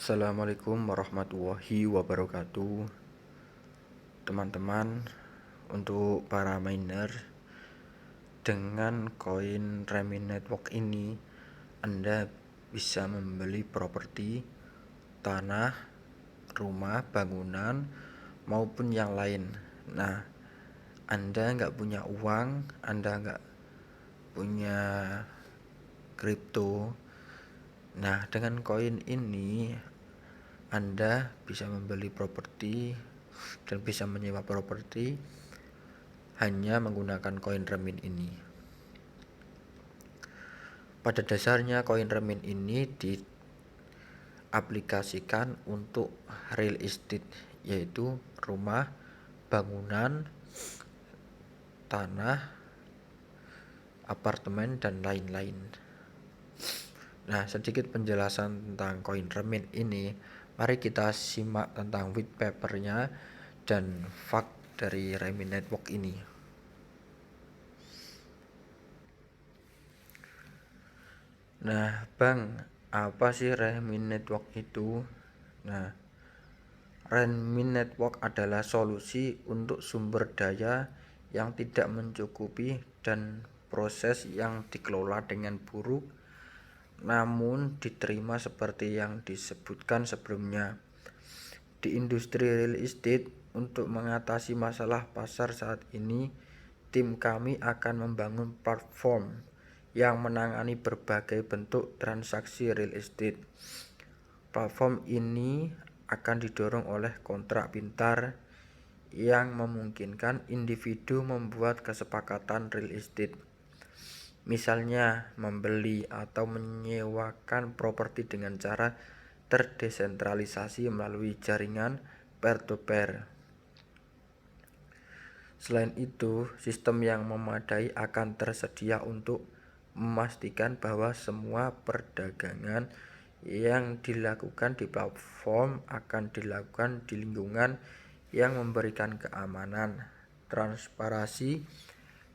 Assalamualaikum warahmatullahi wabarakatuh. Teman-teman, untuk para miner, dengan koin Remin Network ini Anda bisa membeli properti, tanah, rumah, bangunan, maupun yang lain. Nah, Anda nggak punya uang, Anda nggak punya kripto. Nah, dengan koin ini Anda bisa membeli properti dan bisa menyewa properti hanya menggunakan koin Remin ini. Pada dasarnya koin Remin ini diaplikasikan untuk real estate, yaitu rumah, bangunan, tanah, apartemen, dan lain-lain. Nah, sedikit penjelasan tentang koin Remin ini. Mari kita simak tentang white papernya dan fact dari Remin Network ini. Nah, Bang, apa sih Remin Network itu? Nah, Remin Network adalah solusi untuk sumber daya yang tidak mencukupi dan proses yang dikelola dengan buruk, namun diterima seperti yang disebutkan sebelumnya. Di industri real estate, untuk mengatasi masalah pasar saat ini, tim kami akan membangun platform yang menangani berbagai bentuk transaksi real estate. Platform ini akan didorong oleh kontrak pintar yang memungkinkan individu membuat kesepakatan real estate. Misalnya, membeli atau menyewakan properti dengan cara terdesentralisasi melalui jaringan peer-to-peer. Selain itu, sistem yang memadai akan tersedia untuk memastikan bahwa semua perdagangan yang dilakukan di platform akan dilakukan di lingkungan yang memberikan keamanan, transparansi,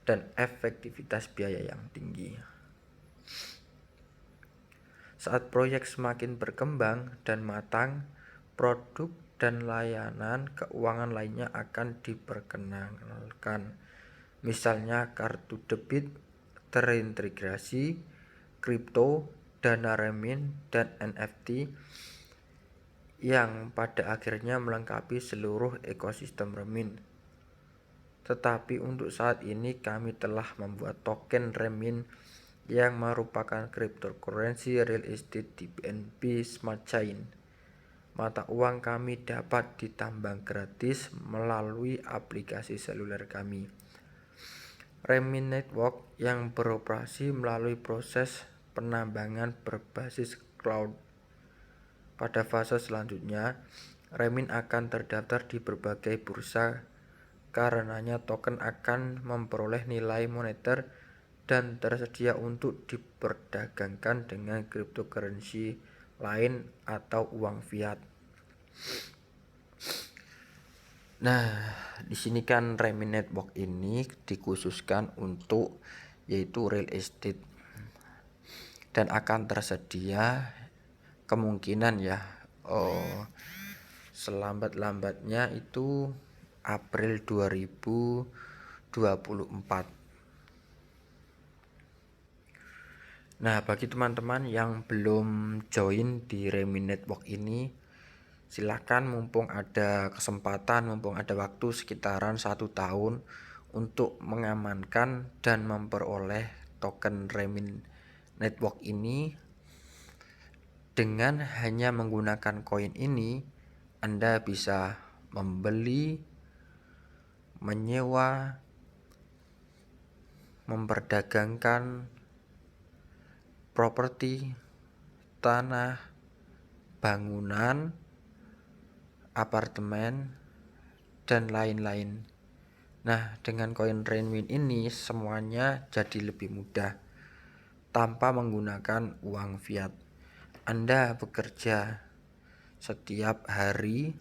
dan efektivitas biaya yang tinggi. Saat proyek semakin berkembang dan matang, produk dan layanan keuangan lainnya akan diperkenalkan. Misalnya kartu debit terintegrasi, kripto, dana Remin, dan NFT yang pada akhirnya melengkapi seluruh ekosistem Remin. Tetapi untuk saat ini kami telah membuat token Remin yang merupakan cryptocurrency real estate di BNB Smart Chain. Mata uang kami dapat ditambang gratis melalui aplikasi seluler kami, Remin Network, yang beroperasi melalui proses penambangan berbasis cloud. Pada fase selanjutnya, Remin akan terdaftar di berbagai bursa. Karenanya token akan memperoleh nilai moneter dan tersedia untuk diperdagangkan dengan cryptocurrency lain atau uang fiat. Nah, di sini kan Remin Network ini dikhususkan untuk yaitu real estate dan akan tersedia kemungkinan ya selambat-lambatnya itu April 2024. Nah, bagi teman-teman yang belum join di Remin Network ini, silakan mumpung ada kesempatan, mumpung ada waktu sekitaran 1 tahun untuk mengamankan dan memperoleh token Remin Network ini. Dengan hanya menggunakan koin ini, Anda bisa membeli, menyewa, memperdagangkan properti, tanah, bangunan, apartemen, dan lain-lain. Nah, dengan koin Remin ini semuanya jadi lebih mudah tanpa menggunakan uang fiat. Anda bekerja setiap hari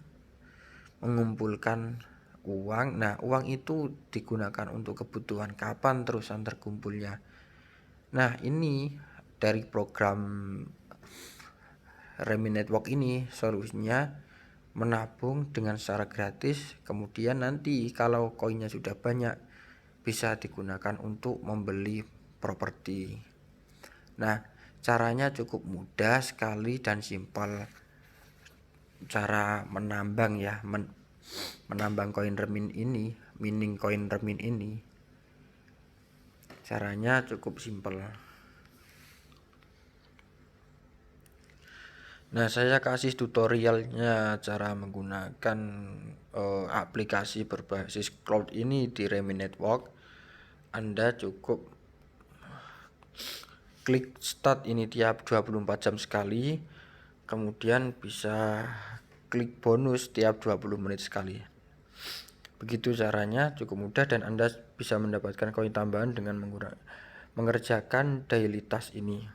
mengumpulkan uang. Nah, uang itu digunakan untuk kebutuhan kapan terusan terkumpulnya. Nah, ini dari program Remini Network ini solusinya menabung dengan secara gratis, kemudian nanti kalau koinnya sudah banyak bisa digunakan untuk membeli properti. Nah, caranya cukup mudah sekali dan simpel. Cara menambang ya, menambang koin Remin ini, mining koin Remin ini, caranya cukup simpel. Nah, saya kasih tutorialnya cara menggunakan aplikasi berbasis cloud ini di Remin Network. Anda cukup klik start ini tiap 24 jam sekali, kemudian bisa klik bonus tiap 20 menit sekali. Begitu caranya, cukup mudah dan Anda bisa mendapatkan koin tambahan dengan mengerjakan daily task ini.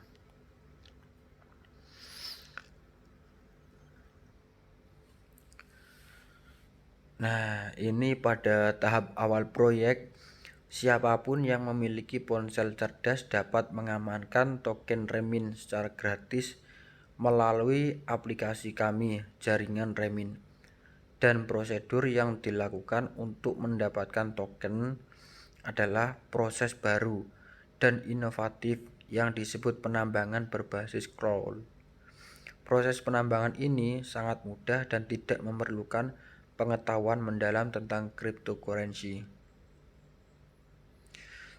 Nah, ini pada tahap awal proyek, siapapun yang memiliki ponsel cerdas dapat mengamankan token Remin secara gratis melalui aplikasi kami, jaringan Remin. Dan prosedur yang dilakukan untuk mendapatkan token adalah proses baru dan inovatif yang disebut penambangan berbasis cloud. Proses penambangan ini sangat mudah dan tidak memerlukan pengetahuan mendalam tentang cryptocurrency.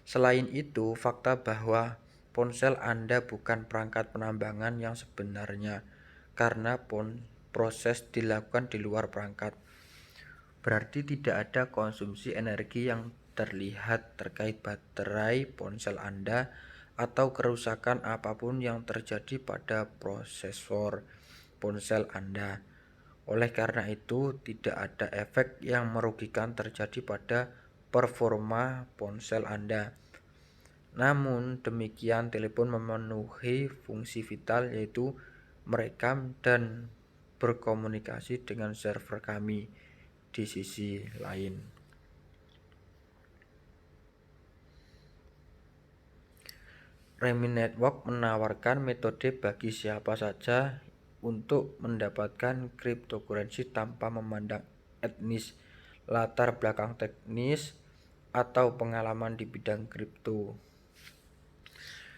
Selain itu, fakta bahwa ponsel Anda bukan perangkat penambangan yang sebenarnya karena proses dilakukan di luar perangkat. Berarti tidak ada konsumsi energi yang terlihat terkait baterai ponsel Anda atau kerusakan apapun yang terjadi pada prosesor ponsel Anda. Oleh karena itu, tidak ada efek yang merugikan terjadi pada performa ponsel Anda. Namun demikian, telepon memenuhi fungsi vital yaitu merekam dan berkomunikasi dengan server kami di sisi lain. Remin Network menawarkan metode bagi siapa saja untuk mendapatkan cryptocurrency tanpa memandang etnis, latar belakang teknis, atau pengalaman di bidang kripto.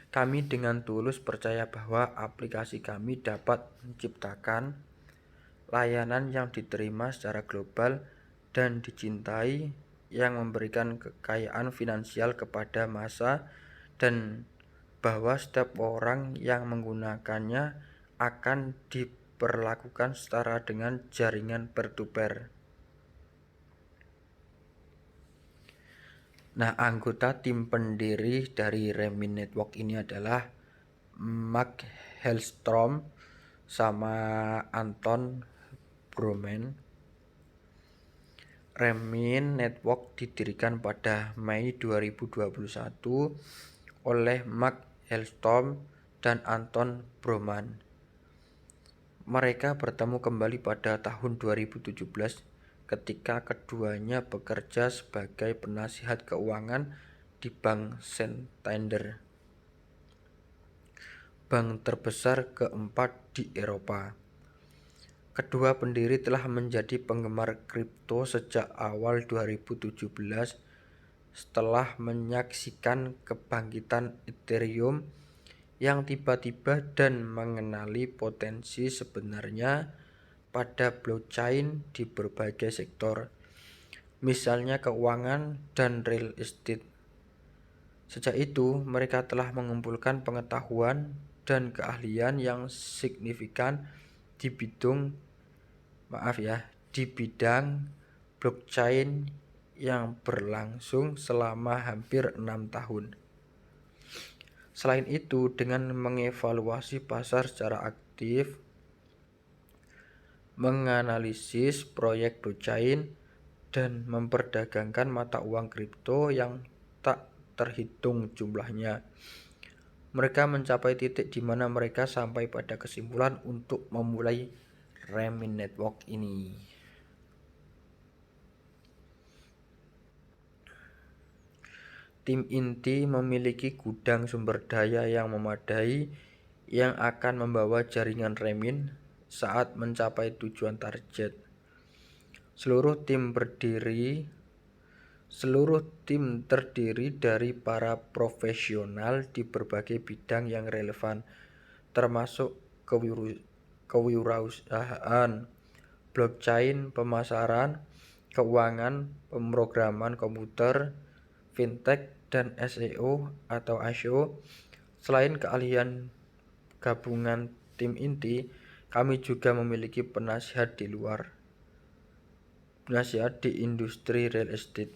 Kami dengan tulus percaya bahwa aplikasi kami dapat menciptakan layanan yang diterima secara global dan dicintai, yang memberikan kekayaan finansial kepada massa, dan bahwa setiap orang yang menggunakannya akan diperlakukan setara dengan jaringan peer-to-peer. Nah, anggota tim pendiri dari Remin Network ini adalah Mark Hellstrom sama Anton Broman. Remin Network didirikan pada Mei 2021 oleh Mark Hellstrom dan Anton Broman. Mereka bertemu kembali pada tahun 2017 ketika keduanya bekerja sebagai penasihat keuangan di Bank Santander, bank terbesar keempat di Eropa. Kedua pendiri telah menjadi penggemar kripto sejak awal 2017 setelah menyaksikan kebangkitan Ethereum yang tiba-tiba dan mengenali potensi sebenarnya pada blockchain di berbagai sektor, misalnya keuangan dan real estate. Sejak itu, mereka telah mengumpulkan pengetahuan dan keahlian yang signifikan di bidang blockchain yang berlangsung selama hampir 6 tahun. Selain itu, dengan mengevaluasi pasar secara aktif, menganalisis proyek blockchain, dan memperdagangkan mata uang kripto yang tak terhitung jumlahnya, mereka mencapai titik di mana mereka sampai pada kesimpulan untuk memulai Remin Network ini. Tim inti memiliki gudang sumber daya yang memadai yang akan membawa jaringan remin saat mencapai tujuan target. Seluruh tim terdiri dari para profesional di berbagai bidang yang relevan, termasuk kewirausahaan, blockchain, pemasaran, keuangan, pemrograman komputer, fintech, dan SEO atau ASEO. Selain keahlian gabungan tim inti, kami juga memiliki penasihat di industri real estate.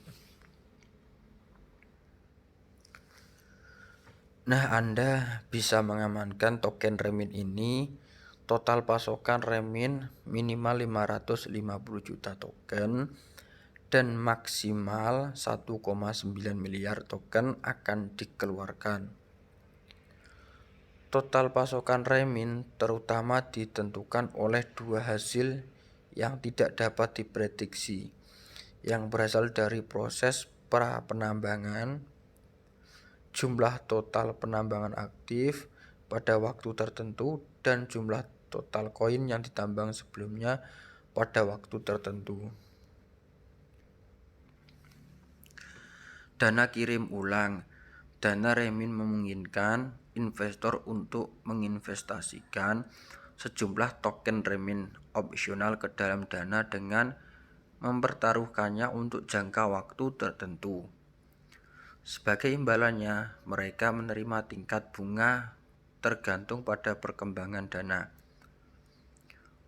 Nah, Anda bisa mengamankan token remin ini. Total pasokan remin minimal 550 juta token dan maksimal 1,9 miliar token akan dikeluarkan. Total pasokan remin terutama ditentukan oleh dua hasil yang tidak dapat diprediksi, yang berasal dari proses pra-penambangan, jumlah total penambangan aktif pada waktu tertentu, dan jumlah total koin yang ditambang sebelumnya pada waktu tertentu. Dana kirim ulang. Dana remin memungkinkan investor untuk menginvestasikan sejumlah token remin opsional ke dalam dana dengan mempertaruhkannya untuk jangka waktu tertentu. Sebagai imbalannya, mereka menerima tingkat bunga tergantung pada perkembangan dana.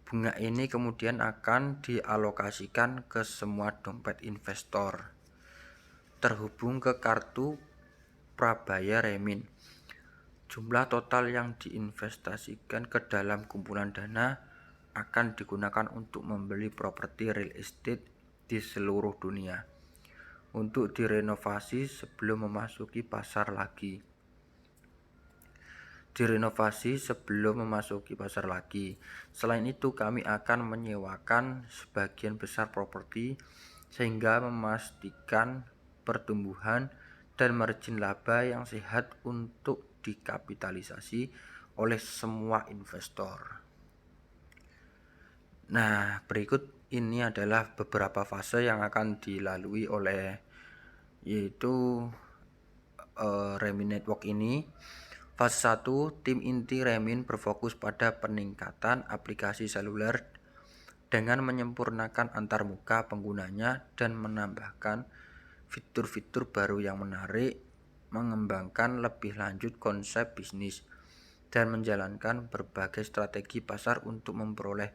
Bunga ini kemudian akan dialokasikan ke semua dompet investor terhubung ke kartu prabayar remin. Jumlah total yang diinvestasikan ke dalam kumpulan dana akan digunakan untuk membeli properti real estate di seluruh dunia untuk direnovasi sebelum memasuki pasar lagi. Selain itu, kami akan menyewakan sebagian besar properti sehingga memastikan pertumbuhan dan margin laba yang sehat untuk dikapitalisasi oleh semua investor. Nah, berikut ini adalah beberapa fase yang akan dilalui oleh Remin Network ini. Fase 1, tim inti Remin berfokus pada peningkatan aplikasi seluler dengan menyempurnakan antarmuka penggunanya dan menambahkan fitur-fitur baru yang menarik, mengembangkan lebih lanjut konsep bisnis, dan menjalankan berbagai strategi pasar untuk memperoleh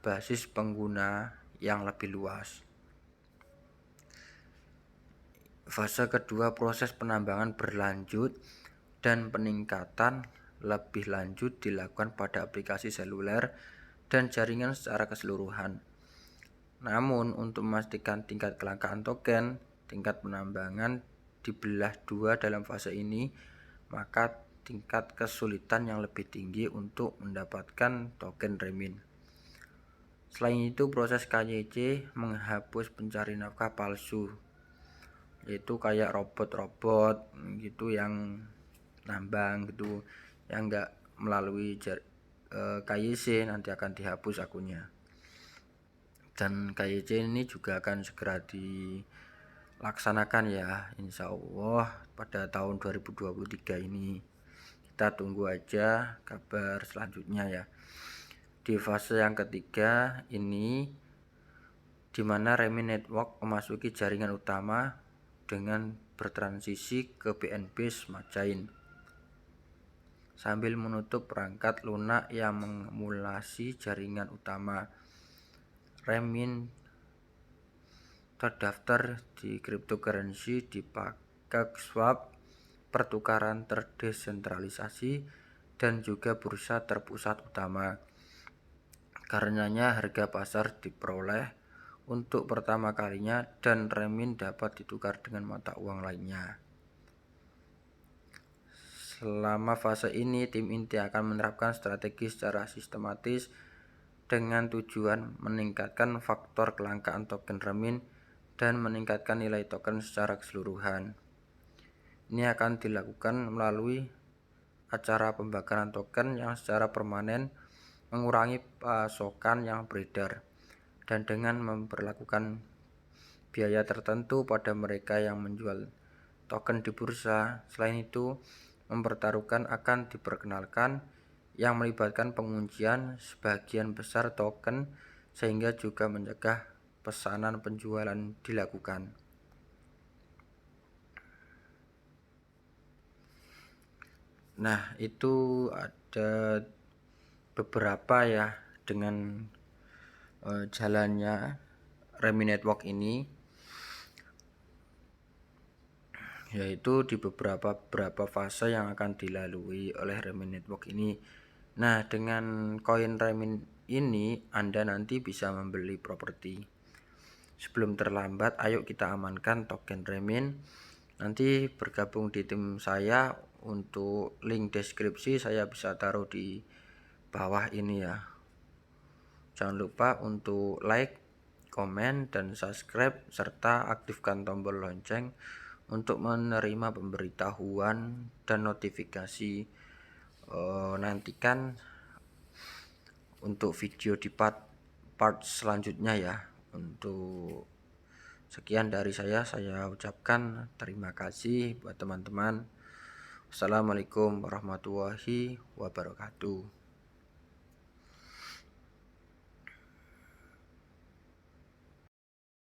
basis pengguna yang lebih luas. Fase kedua, proses penambangan berlanjut dan peningkatan lebih lanjut dilakukan pada aplikasi seluler dan jaringan secara keseluruhan. Namun, untuk memastikan tingkat kelangkaan token, tingkat penambangan dibelah dua dalam fase ini, maka tingkat kesulitan yang lebih tinggi untuk mendapatkan token remin. Selain itu, proses KYC menghapus pencari nafkah palsu, yaitu kayak robot-robot gitu yang nambang gitu, yang enggak melalui KYC nanti akan dihapus akunnya. Dan KYC ini juga akan segera dilaksanakan ya, insya Allah pada tahun 2023 ini. Kita tunggu aja kabar selanjutnya ya. Di fase yang ketiga ini, di mana Remin Network memasuki jaringan utama dengan bertransisi ke BNB Smartchain sambil menutup perangkat lunak yang mengemulasi jaringan utama. Remin terdaftar di cryptocurrency di PancakeSwap, pertukaran terdesentralisasi, dan juga bursa terpusat utama. Karenanya harga pasar diperoleh untuk pertama kalinya dan remin dapat ditukar dengan mata uang lainnya. Selama fase ini, tim inti akan menerapkan strategi secara sistematis dengan tujuan meningkatkan faktor kelangkaan token remin dan meningkatkan nilai token secara keseluruhan. Ini akan dilakukan melalui acara pembakaran token yang secara permanen mengurangi pasokan yang beredar dan dengan memperlakukan biaya tertentu pada mereka yang menjual token di bursa. Selain itu, mempertaruhkan akan diperkenalkan yang melibatkan penguncian sebagian besar token sehingga juga mencegah pesanan penjualan dilakukan. Nah, itu ada beberapa ya dengan jalannya Remi Network ini, yaitu di beberapa fase yang akan dilalui oleh Remi Network ini. Nah, dengan koin Remi ini Anda nanti bisa membeli properti. Sebelum terlambat, ayo kita amankan token Remin. Nanti bergabung di tim saya. Untuk link deskripsi saya bisa taruh di bawah ini ya. Jangan lupa untuk like, komen, dan subscribe serta aktifkan tombol lonceng untuk menerima pemberitahuan dan notifikasi. Nantikan untuk video di part selanjutnya ya. Untuk sekian dari saya ucapkan terima kasih buat teman-teman. Assalamualaikum warahmatullahi wabarakatuh.